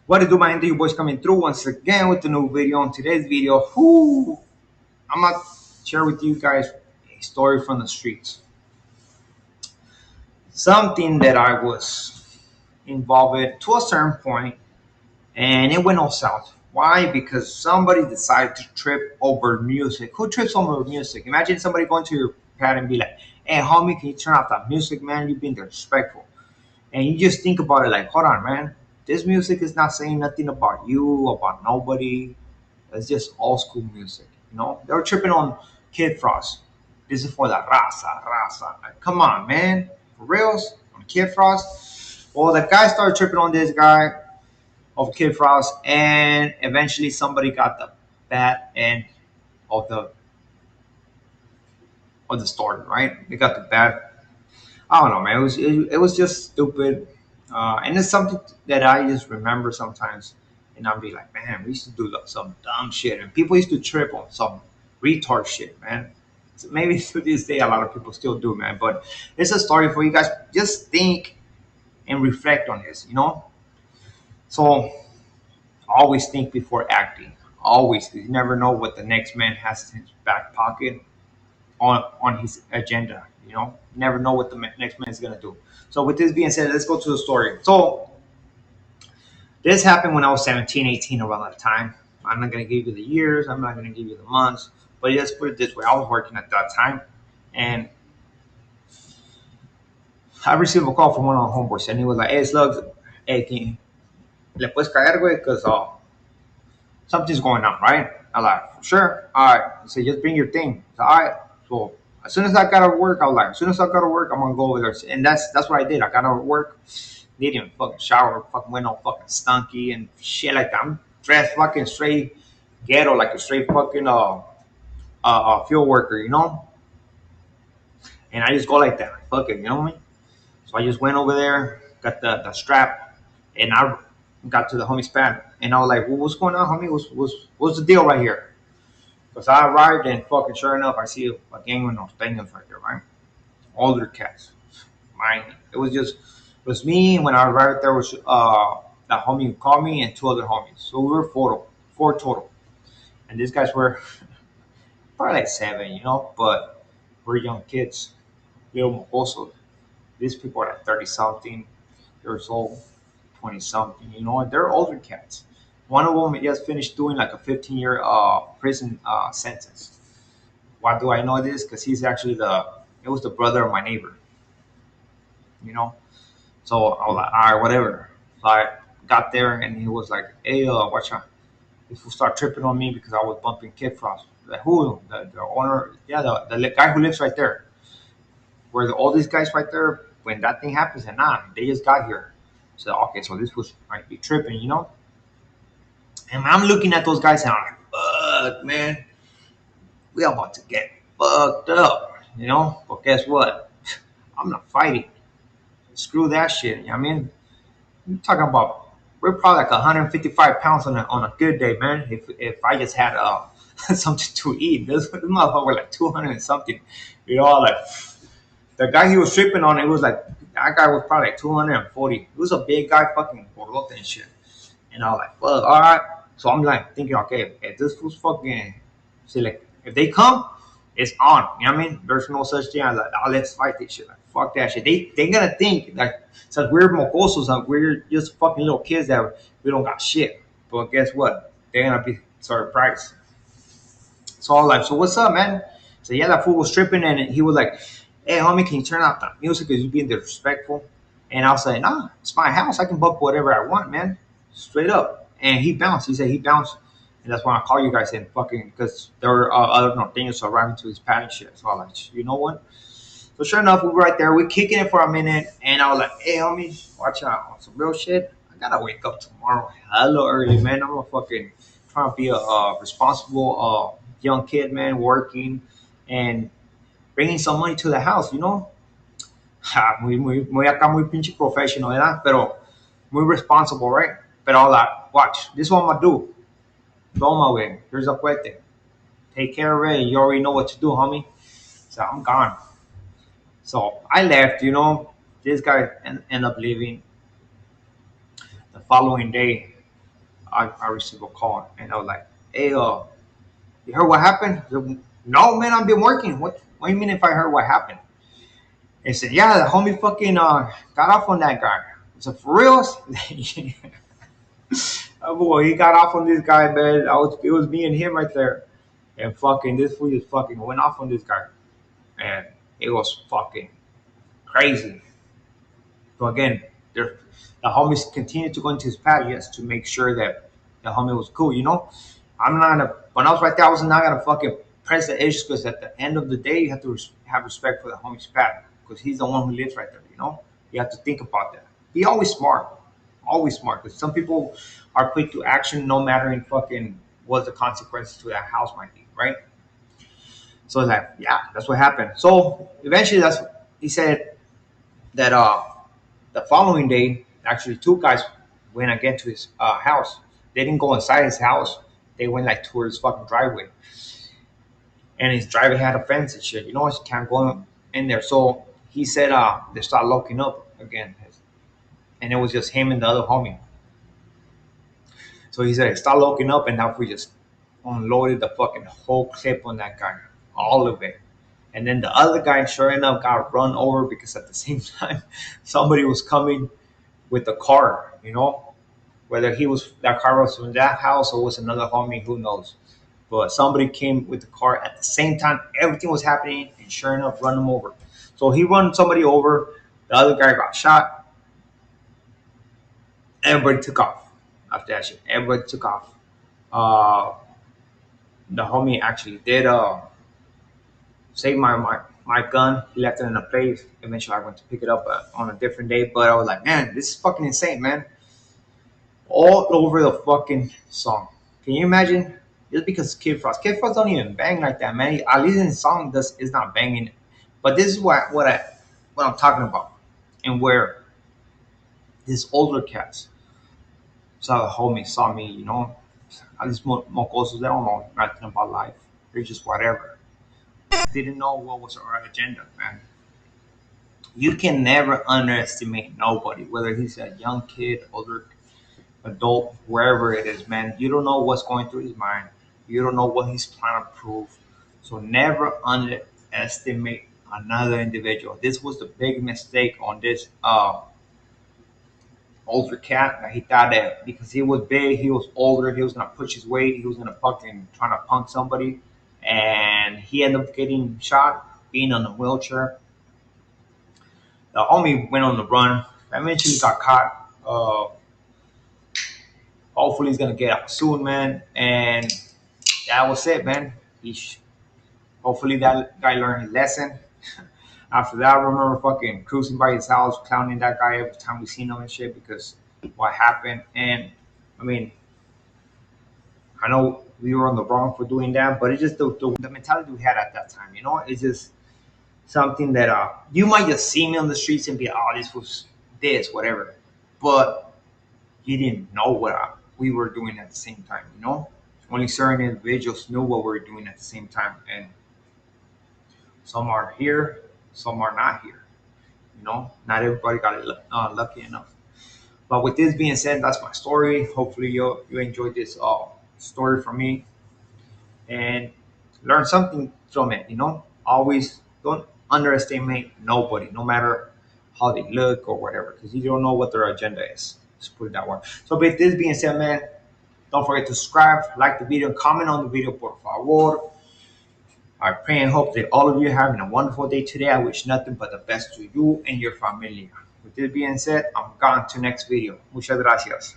What to do, my you boys coming through once again with the new video. In today's video, I'm gonna share with you guys a story from the streets. Something that I was involved with to a certain point, and it went all south. Why? Because somebody decided to trip over music. Who trips over music? Imagine somebody going to your pad and be like, "Hey, homie, can you turn off that music, man? You've been disrespectful." And you just think about it like, hold on, man. This music is not saying nothing about you, about nobody. It's just old school music. They were tripping on Kid Frost. This is for the raza. Like, come on, man. For reals? On Kid Frost? Well, the guy started tripping on this guy of Kid Frost, and eventually somebody got the bad end of the story, right? They got the bad. I don't know, man. It was just stupid, and it's something that I just remember sometimes, and I'll be like, man, we used to do some dumb shit, and people used to trip on some retard shit, man. So maybe to this day, a lot of people still do, man. But it's a story for you guys. Just think and reflect on this. So always think before acting. Always, you never know what the next man has in his back pocket on his agenda. Never know what the next man is gonna do. So with this being said, let's go to the story. So this happened when I was 17, 18, around that time. I'm not gonna give you the years. I'm not gonna give you the months. But let's put it this way: I was working at that time, and I received a call from one of the homeboys, and he was like, "Hey, Slugs, hey, can you, le puedes caer, güey? Because something's going on, right?" I'm like, "Sure, all right." He said, "Just bring your thing." So, all right. So as soon as I got to work, I was like, as soon as I got to work, I'm gonna go over there, and that's what I did. I got to work, didn't even fucking shower, fucking went all fucking stunky and shit like that. I'm dressed fucking straight ghetto, like a straight fucking field worker. And I just go like that, fuck it, you know what I mean? So I just went over there, got the strap, and I got to the homie's pad, and I was like, well, "What's going on, homie? What's the deal right here?" Because I arrived, and fucking sure enough, I see a gang of norteños right there, right? Older cats. Mine. It was me. When I arrived, there was that homie who called me and two other homies. So we were four total, and these guys were probably like seven, but we're young kids, little mocosos. These people are like 30 something years old, 20 something, and they're older cats. One of them just finished doing like a 15-year prison sentence. Why do I know this? Because he's actually it was the brother of my neighbor, you know. So I was like, all right, whatever. So I got there and he was like, "Hey, watch out. If you start tripping on me because I was bumping Kid Frost." Like, who? The owner? Yeah, the guy who lives right there. Where all these guys right there, when that thing happens, and they just got here. So, okay, so this was might be tripping. And I'm looking at those guys and I'm like, fuck, man, we are about to get fucked up. But guess what? I'm not fighting. Screw that shit. I mean, I'm talking about we're probably like 155 pounds on a good day, man. If I just had something to eat, this motherfucker like 200 and something. Like the guy he was tripping on, it was like that guy was probably like 240. He was a big guy, fucking gordote and shit. And I was like, fuck, all right. So I'm like thinking, okay, if this was fucking, see, like, if they come, it's on. You know what I mean? There's no such thing as like, oh, let's fight this shit. Like, fuck that shit. They gonna think that since we're mocosos, like, we're just fucking little kids that we don't got shit. But guess what? They're gonna be surprised. So I was like, so what's up, man? So yeah, that fool was tripping, and he was like, "Hey, homie, can you turn off the music? Cause you being disrespectful." And I was like, "Nah, it's my house. I can bump whatever I want, man, straight up." And he bounced. He said he bounced, and that's why I call you guys in fucking because there were other norteños arriving to his pad and shit. So I was like, you know what? So sure enough, we were right there. We kicking it for a minute, and I was like, "Hey, homie, watch out on some real shit. I gotta wake up tomorrow hella early, man. I'm gonna fucking trying to be a responsible young kid, man, working and bringing some money to the house. Muy acá, muy pinche professional, ¿verdad? Pero muy responsible, right? Pero all that, watch, this is what I'm gonna do. Toma, way. Here's a cuete. Take care of it. You already know what to do, homie. So I'm gone. So I left. This guy ended up leaving the following day. I received a call, and I was like, "Hey, you heard what happened?" He said, no, man, I've been working. What do you mean if I heard what happened? He said, "Yeah, the homie fucking got off on that guy." I said, "For reals?" Oh, boy, he got off on this guy, man. It was me and him right there, and fucking this fool just fucking went off on this guy, and it was fucking crazy. So again, there, the homies continued to go into his pad, yes, to make sure that the homie was cool. I'm not gonna. When I was right there, I was not gonna fucking press the issues because at the end of the day, you have to have respect for the homie's pad because he's the one who lives right there. You have to think about that. Be always smart. Because some people are quick to action, no matter in fucking what the consequences to that house might be, right? So it's like, yeah, that's what happened. So eventually, he said that the following day, actually, two guys went again to his house. They didn't go inside his house. They went like towards his fucking driveway, and his driveway had a fence and shit. You can't go in there. So he said, they start locking up again, and it was just him and the other homie. So he said, start locking up, and now we just unloaded the fucking whole clip on that guy, all of it. And then the other guy, sure enough, got run over because at the same time, somebody was coming with the car. Whether that car was from that house or was another homie, who knows? But somebody came with the car at the same time. Everything was happening, and sure enough, run him over. So he run somebody over. The other guy got shot. Everybody took off after that shit. Everybody took off. Uh, the homie actually did save my gun. He left it in a place. Eventually, I went to pick it up on a different day. But I was like, man, this is fucking insane, man. All over the fucking song. Can you imagine? Just because Kid Frost don't even bang like that, man. At least in the song, does is not banging. But this is what I'm talking about, and where these older cats saw the homie, saw me. At least mocosos, they don't know nothing about life. They're just whatever. Didn't know what was our agenda, man. You can never underestimate nobody, whether he's a young kid, older adult, wherever it is, man. You don't know what's going through his mind. You don't know what he's trying to prove. So never underestimate another individual. This was the big mistake on this older cat. That he thought that because he was big, he was older, he was gonna push his weight, he was gonna fucking trying to punk somebody, and he ended up getting shot, being on a wheelchair. The homie went on the run. Eventually got caught. Hopefully he's gonna get out soon, man. And that was it, man. Hopefully that guy learned his lesson. After that, I remember fucking cruising by his house, clowning that guy every time we seen him and shit because what happened. And I mean, I know we were on the wrong for doing that, but it's just the mentality we had at that time. It's just something that you might just see me on the streets and be, oh, this was this, whatever. But you didn't know what we were doing at the same time. Only certain individuals knew what we were doing at the same time, and some are here, some are not here. Not everybody got it lucky enough. But with this being said, that's my story. Hopefully, you enjoyed this story from me and learn something from it. Always don't underestimate nobody, no matter how they look or whatever, because you don't know what their agenda is. Just put it that way. So, with this being said, man, don't forget to subscribe, like the video, comment on the video, por favor. I pray and hope that all of you are having a wonderful day today. I wish nothing but the best to you and your familia. With this being said, I'm gone to next video. Muchas gracias.